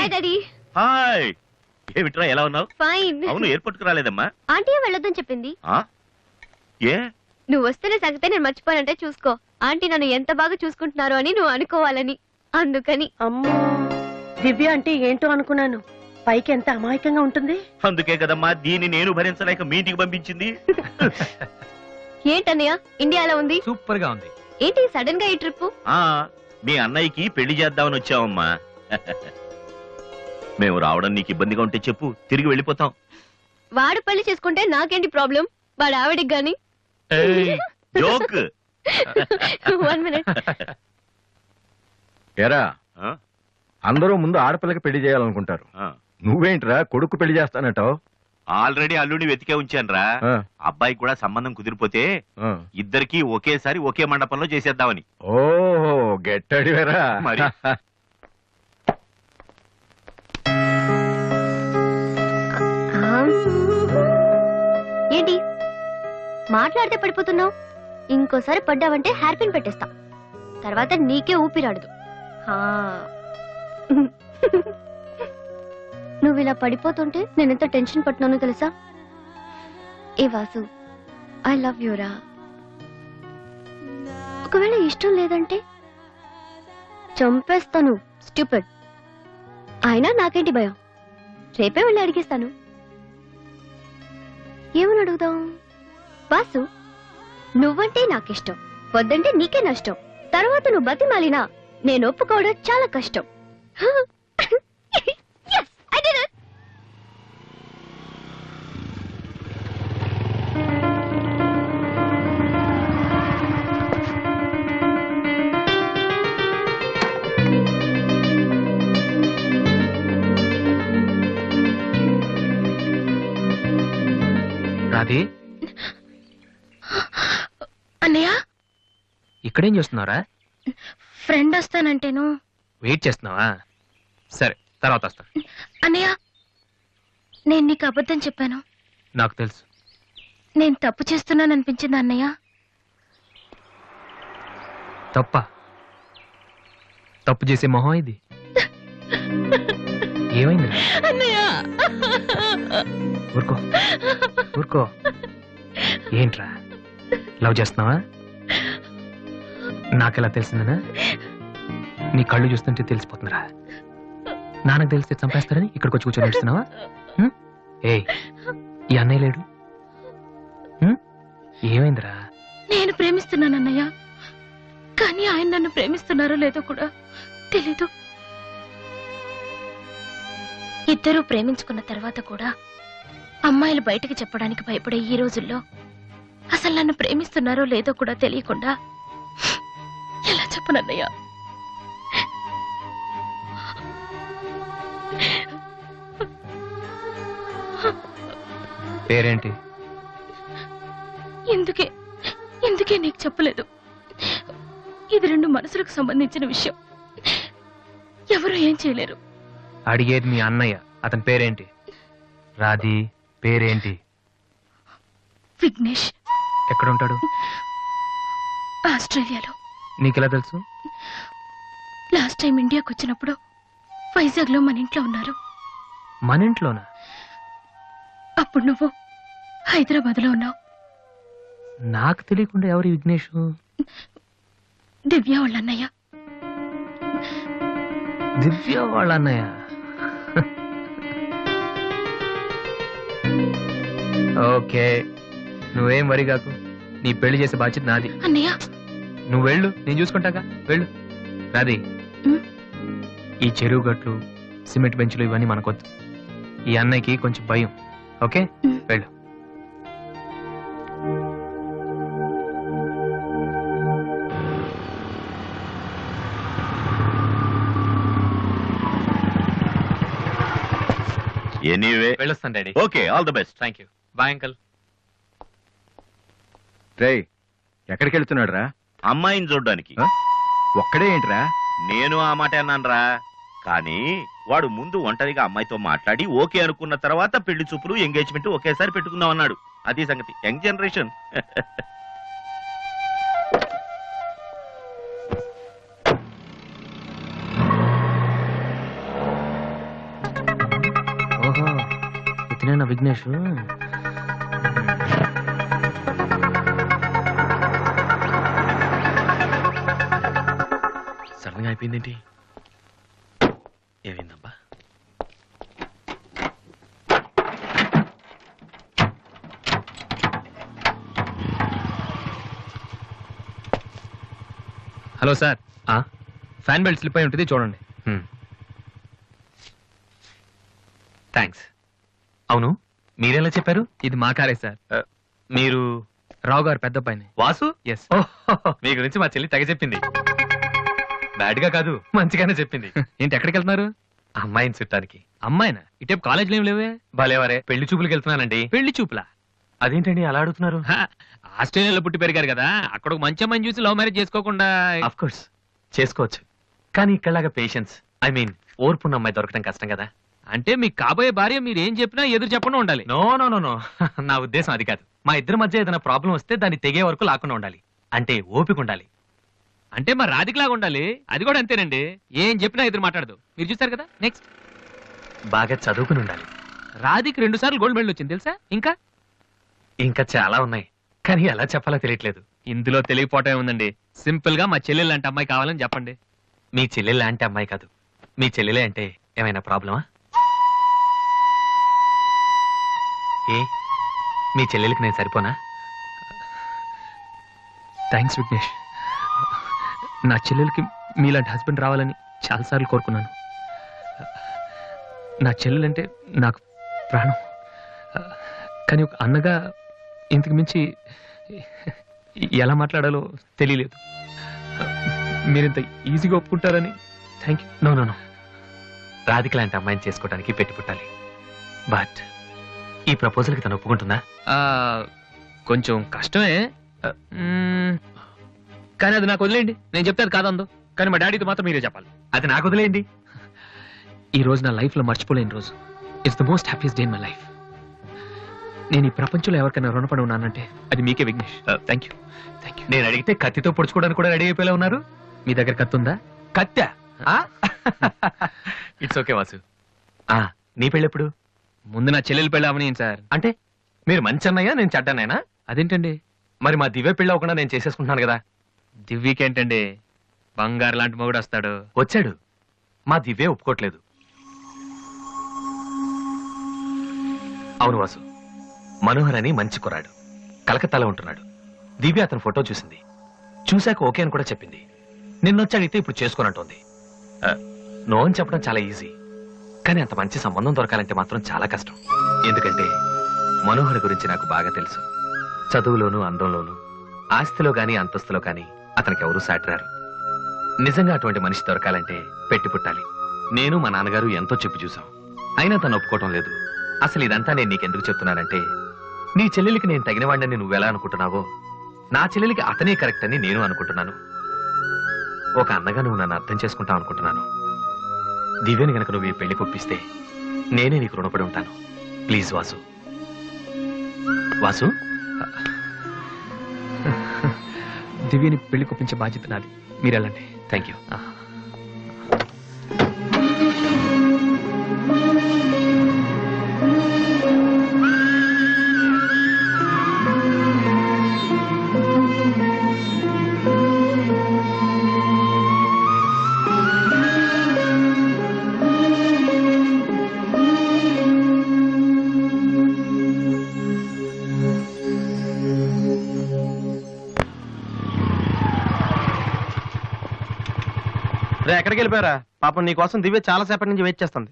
Hi daddy. Hi. ఏమిట్రా ఎలా ఉన్నావు? ఫైన్. అవును ఎయిర్పోర్ట్ కు రాలేదమ్మా? ఆంటీ వెళ్ళొద్దని చెప్పింది. ఏ నువ్వు వస్తున్న సంగతే నేను మర్చిపోయానంటే చూసుకో. ఆంటీ నన్ను ఎంత బాగా చూసుకుంటున్నారో అని నువ్వు అనుకోవాలని. అందుకని. అమ్మో, దివ్య అంటే ఏంటో అనుకున్నాను. పైకి ఎంత అమాయకంగా ఉంటుంది. అందుకే కదమ్మా దీన్ని నేను భరించలేక మీ ఇంటికి పంపించింది. ఏంటన్నయ్య ఇండియాలో ఉంది? సూపర్ గా ఉంది. ఏంటి సడన్ గా ఈ ట్రిప్? మీ అన్నయ్యకి పెళ్లి చేద్దామని వచ్చావమ్మా. మేము రావడం నీకు ఇబ్బందిగా ఉంటే చెప్పు, తిరిగి వెళ్ళిపోతాం. వాడు పెళ్లి చేసుకుంటే నాకేంటి ప్రాబ్లం? వాడు ఆవిడికి గాని. జోక్. 1 minute. ఎరా అందరూ ముందు ఆడపిల్లకి పెళ్లి చేయాలనుకుంటారు. నువ్వేంట్రా కొడుకు పెళ్లి చేస్తానటావు? ఆల్రెడీ అల్లుడిని వెతికే ఉంచానురా. అబ్బాయికి కూడా సంబంధం కుదిరిపోతే ఇద్దరికి ఒకేసారి ఒకే మండపంలో చేసేద్దామని. ఓహో గెట్టడివేరా మరి. ఏంటి మాట్లాడితే పడిపోతున్నావు? ఇంకోసారి పడ్డావంటే హెయిర్ పిన్ పెట్టేస్తా. తర్వాత నీకే ఊపిరాడదు. నువ్వు ఇలా పడిపోతుంటే నేనెంత టెన్షన్ పట్టినానో తెలుసా? ఏ వాసు, ఐ లవ్ యూరా. ఒకవేళ ఇష్టం లేదంటే చంపేస్తాను. స్టూపిడ్. అయినా నాకేంటి భయం? రేపే వెళ్ళి అడిగేస్తాను. ఏమని అడుగుదాం? వాసు, నువ్వంటే నాకిష్టం, వద్దంటే నీకే నష్టం. తర్వాత నువ్వు బతిమాలినా నేను ఒప్పుకోవడం చాలా కష్టం. Yes, I did it. Radhi, అన్నయ్య ఇక్కడేం చేస్తున్నారా? ఫ్రెండ్ వస్తానంటేను. వెయిట్ చేస్తున్నావా? సరే తర్వాత వస్తా. అన్నయ్య, నేను నీకు అబద్ధం చెప్పాను. నాకు తెలుసు. నేను తప్పు చేస్తున్నాను అనిపించింది అన్నయ్య. తప్పు చేసే మొహం ఇది. ఏమైంది? ఊరుకో ఊరుకో. ఏంట్రా లవ్ చేస్తున్నావా? నాకెలా తెలిసిందనా? నీ కళ్ళు చూస్తుంటే తెలిసిపోతుందిరా. నాన్నకు తెలిస్తే చంపేస్తారని ఇక్కడికి వచ్చి కూర్చొని నడుస్తున్నావా? ఏ ఈ అన్నయ్య లేడు? ఏమైందిరా? నేను ప్రేమిస్తున్నాను అన్నయ్య, కానీ ఆయన నన్ను ప్రేమిస్తున్నారో లేదో కూడా తెలీదు. ఇద్దరూ ప్రేమించుకున్న తర్వాత కూడా అమ్మాయిలు బయటకు చెప్పడానికి భయపడే ఈ రోజుల్లో అసలు నన్ను ప్రేమిస్తున్నారో లేదో కూడా తెలియకుండా ఎలా చెప్పనన్నయ్య? పేరేంటి? ఎందుకే నీకు చెప్పలేదు. ఇది రెండు మనసులకు సంబంధించిన విషయం. ఎవరు ఏం చేయలేరు. అడిగేది మీ అన్నయ్య. అతని పేరేంటి? రాధి పేరేంటి? విఘ్నేష్. ఎక్కడుంటాడు? ఆస్ట్రేలియాలో. నీకెలా తెలుసు? లాస్ట్ టైం ఇండియాకి వచ్చినప్పుడు వైజాగ్ లో మన ఇంట్లో ఉన్నారు. మన ఇంట్లోనా? అప్పుడు నువ్వు హైదరాబాద్ లో ఉన్నావు. నాకు తెలియకుండా ఎవరు విఘ్నేష్? దివ్య వాళ్ళ అన్నయ్య. దివ్య వాళ్ళ అన్నయ్య. ఓకే, నువ్వేం వరి కాకు. నీ పెళ్లి చేసే బాధ్యత నాది. అన్నయ్య నువ్వు వెళ్ళు, నేను చూసుకుంటాగా. వెళ్ళు. రాధి, ఈ చెరువు గట్లు, సిమెంట్ బెంచ్లు ఇవన్నీ మనకొద్దు. ఈ అన్నయ్యకి కొంచెం భయం. ఓకే, వెళ్ళు. ఎనీవే వెళ్ళొస్తాను daddy. Okay, all the best. Thank you. Bye uncle. రేయ్ ఎక్కడికి వెళ్తున్నాడు రా? అమ్మాయిని చూడ్డానికి. ఒక్కడే ఏంట్రా? నేను ఆ మాట అన్నానురా. కానీ వాడు ముందు ఒంటరిగా అమ్మాయితో మాట్లాడి ఓకే అనుకున్న తర్వాత పెళ్లి చూపులు, ఎంగేజ్మెంట్ ఒకేసారి పెట్టుకుందాం అన్నాడు. అది సంగతి. Young generation. ఇతనేనా విఘ్నేష్? సడన్ గా అయిపోయిందేంటి? ఏమైందబ్బా? Hello sir, fan belt slip అయి ఉంటుంది, చూడండి. థ్యాంక్స్. అవును, మీరెలా చెప్పారు? ఇది మా కారే సార్. మీరు రావు గారు పెద్ద పైన. వాసు? ఎస్. మీ గురించి మా చెల్లి తెగ చెప్పింది. బ్యాడ్ గా కాదు, మంచిగానే చెప్పింది. ఏంటి, ఎక్కడికి వెళ్తున్నారు? అమ్మాయిని చుట్టానికి. అమ్మాయినా? ఇటేపు కాలేజీలో ఏం లేవే? భలేవారే, పెళ్లి చూపులకు వెళ్తున్నానండి. పెళ్లి చూపులా? అదేంటండి అలా అడుగుతున్నారు? ఆస్ట్రేలియాలో పుట్టి పెరిగారు కదా, అక్కడ ఒక మంచి అమ్మాయిని చూసి లవ్ మ్యారేజ్ చేసుకోకుండా? అఫ్ కోర్స్ చేసుకోవచ్చు, కానీ ఇక్కడలాగా పేషెన్స్, ఐ మీన్ ఓర్పున్న అమ్మాయి దొరకడం కష్టం కదా. అంటే మీకు కాబోయే భార్య మీరు ఏం చెప్పినా ఎదురు చెప్పకుండా ఉండాలి? నో నో నో నో, నా ఉద్దేశం అది కాదు. మా ఇద్దరి మధ్య ఏదైనా ప్రాబ్లం వస్తే దాన్ని తెగే వరకు లాకుండా ఉండాలి. అంటే ఓపిక ఉండాలి. అంటే మరి రాధికలాగా ఉండాలి. అది కూడా అంతేనండి, ఏం చెప్పినా ఎదురు మాట్లాడదు. మీరు చూసారు కదా. నెక్స్ట్, బాగా చదువుకుని ఉండాలి. రాధికి 2 సార్లు గోల్డ్ మెడల్ వచ్చింది తెలుసా? ఇంకా చాలా ఉన్నాయి, కానీ ఎలా చెప్పాలో తెలియట్లేదు. ఇందులో తెలియపోవటం ఉందండి. సింపుల్ గా మా చెల్లెలు లాంటి అమ్మాయి కావాలని చెప్పండి. మీ చెల్లెలు లాంటి అమ్మాయి కాదు, మీ చెల్లెలే అంటే ఏమైనా ప్రాబ్లమా? ఏ, మీ చెల్లెలకి నేను సరిపోనా? థ్యాంక్స్ విఘ్నేష్. నా చెల్లెలకి మీలాంటి హస్బెండ్ రావాలని చాలాసార్లు కోరుకున్నాను. నా చెల్లెలంటే నాకు ప్రాణం. కానీ ఒక అన్నగా ఇంతకు మించి ఎలా మాట్లాడాలో తెలియలేదు. మీరింత ఈజీగా ఒప్పుకుంటారని thank you. No no no, Radhika లాంటి అమ్మాయిని చేసుకోవడానికి పెట్టి పుట్టాలి. బట్ ఈ ప్రపోజల్కి తను ఒప్పుకుంటుందా? కొంచెం కష్టమే, కానీ అది నాకు వదిలేయండి. నేను చెప్తే అది కాదందు, కానీ మా డాడీతో మాత్రం మీరే చెప్పాలి. అది నాకు వదిలేయండి. ఈ రోజు నా లైఫ్లో మర్చిపోలేని రోజు. It's the most happiest day in my life. నేను ఈ ప్రపంచంలో ఎవరికైనా రుణపడి ఉన్నానంటే అది మీకే విఘ్నేష్. Thank you. నేను అడిగితే కత్తితో పొడుచుకోవడానికి కూడా రెడీ అయిపోయేలా ఉన్నారు. మీ దగ్గర కత్తి ఉందా? కత్తా? It's okay Vasu. నీ పెళ్ళెప్పుడు? ముందు నా చెల్లెలు పెళ్ళి అవనీయండి సార్. అంటే మీరు మంచి అన్నయ్య, నేను చెడ్డన్నయ్యనా? అదేంటండి? మరి మా దివ్య పెళ్ళి అవ్వకుండా నేను చేసేసుకుంటున్నాను కదా. దివ్యకేంటండి, బంగారు లాంటి మొగుడు వస్తాడు. వచ్చాడు, మా దివ్య ఒప్పుకోట్లేదు. అవును వాసు, మనోహర్ అని మంచి కుర్రాడు, కలకత్తాలో ఉంటున్నాడు. దివ్య అతని ఫోటో చూసింది, చూశాక ఓకే అని కూడా చెప్పింది. నిన్నొచ్చి అడిగితే ఇప్పుడు చేసుకోనంటోంది. నో అని చెప్పడం చాలా ఈజీ, కానీ అంత మంచి సంబంధం దొరకాలంటే మాత్రం చాలా కష్టం. ఎందుకంటే మనోహర్ గురించి నాకు బాగా తెలుసు. చదువులోను, అందంలోను, ఆస్తిలో గాని అంతస్తులో గాని అతనికి ఎవరూ సాటిరారు. నిజంగా అటువంటి మనిషి దొరకాలంటే పెట్టి పుట్టాలి. నేను మా నాన్నగారు ఎంతో చెప్పి చూసాం, అయినా తను ఒప్పుకోవటం లేదు. అసలు ఇదంతా నేను నీకెందుకు చెప్తున్నానంటే, నీ చెల్లెలికి నేను తగినవాడిని నువ్వెలా అనుకుంటున్నావో, నా చెల్లెలికి అతనే కరెక్ట్ అని నేను అనుకుంటున్నాను. ఒక అన్నగా నువ్వు నన్ను అర్థం చేసుకుంటావు అనుకుంటున్నాను. దివ్యని గనక నువ్వు ఈ పెళ్లి కొప్పిస్తే నేనే నీకు రుణపడి ఉంటాను. ప్లీజ్ వాసు. వాసు, దివ్యని పెళ్లి కొప్పించే బాధ్యత నాది, మీరు వెళ్ళండి. Thank you. ఎక్కడికి వెళ్ళిపోయారా? పాపం నీకోసం దివ్య చాలా సేపటి నుంచి వెయిట్ చేస్తుంది.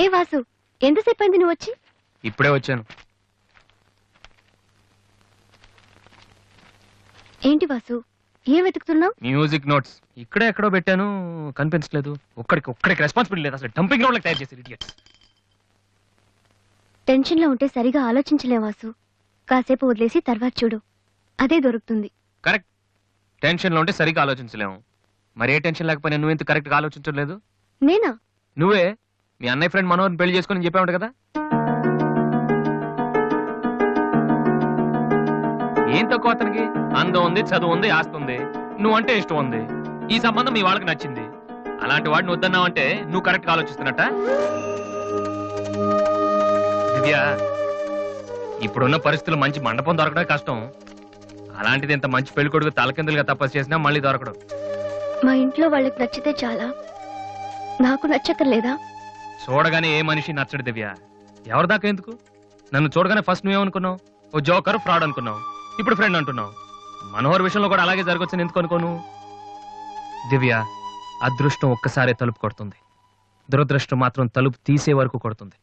ఏ వాసు, ఎంతసేపు అయింది నువ్వు వచ్చి? ఇప్పుడే వచ్చాను. ఏంటి వాసు, ఏం వెతుకుతున్నావు? మ్యూజిక్ నోట్స్ ఇక్కడే ఎక్కడో పెట్టాను, కనిపించలేదు. ఒక్కడికి రెస్పాన్సిబిలిటీ లేదు. అసలు డంపింగ్ గ్రౌండ్ తయారు చేసి ఇడియట్స్. టెన్షన్ లో ఉంటే సరిగా ఆలోచించలే వాసు. కాసేపు వదిలేసి తర్వాత చూడు. అదే దొరుకుతుంది. కరెక్ట్. టెన్షన్లో ఉంటే సరిగ్గా ఆలోచించలేము. మరి ఏ టెన్షన్ లేకపోయినా నువ్వెంత కరెక్ట్గా ఆలోచించలేదు? నేనా? నువ్వే మీ అన్నయ్య ఫ్రెండ్ మనోహర్ని పెళ్లి చేసుకొని చెప్పావు కదా. ఏం తక్కువ అతనికి? అందం ఉంది, చదువు ఉంది, ఆస్తి ఉంది, నువ్వంటే ఇష్టం ఉంది. ఈ సంబంధం మీ వాళ్ళకి నచ్చింది. అలాంటి వాడిని వద్దన్నావంటే నువ్వు కరెక్ట్గా ఆలోచిస్తున్నట్ట. దివ్య, ఇప్పుడున్న పరిస్థితుల్లో మంచి మండపం దొరకడం కష్టం. అలాంటిది ఇంత మంచి పెళ్లి కొడుకు తలకిందులుగా తపస్సు చేసినా మళ్ళీ దొరకడం. మా ఇంట్లో వాళ్ళకి నచ్చితే చాలా, నాకు నచ్చక్కర్లేదా? చూడగానే ఏ మనిషి నచ్చడు దివ్య. ఎవరి దాకా ఎందుకు? నన్ను చూడగానే ఫస్ట్ నువ్వేమనుకున్నావు? ఓ జోకర్, ఫ్రాడ్ అనుకున్నావు. ఇప్పుడు ఫ్రెండ్ అంటున్నావు. మనోహర్ విషయంలో కూడా అలాగే జరగొచ్చని ఎందుకు అనుకోను? దివ్య, అదృష్టం ఒక్కసారే తలుపు కొడుతుంది, దురదృష్టం మాత్రం తలుపు తీసే వరకు కొడుతుంది.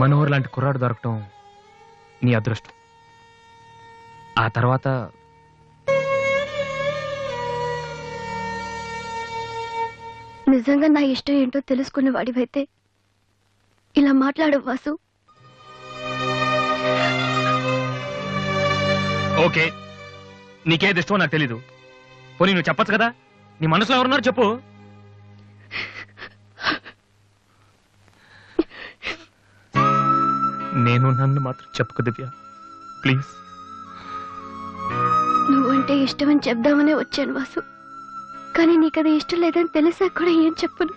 మనోహర్ లాంటి కుర్రాడు దొరకటం నీ అదృష్టం. ఆ తర్వాత నిజంగా నా ఇష్టం ఏంటో తెలుసుకునే వాడివైతే ఇలా మాట్లాడు వాసు. ఓకే, నీకేది ఇష్టమో నాకు తెలీదు. పోనీ నువ్వు చెప్పచ్చు కదా, నీ మనసులో ఎవరున్నారు చెప్పు. నేను నన్ను మాత్రం చెప్పుకు దివ్య, ప్లీజ్. నువ్వంటే ఇష్టమని చెప్దామనే వచ్చాను వాసు, కానీ నీకది ఇష్టం లేదని తెలిసా కూడా ఏం చెప్పను.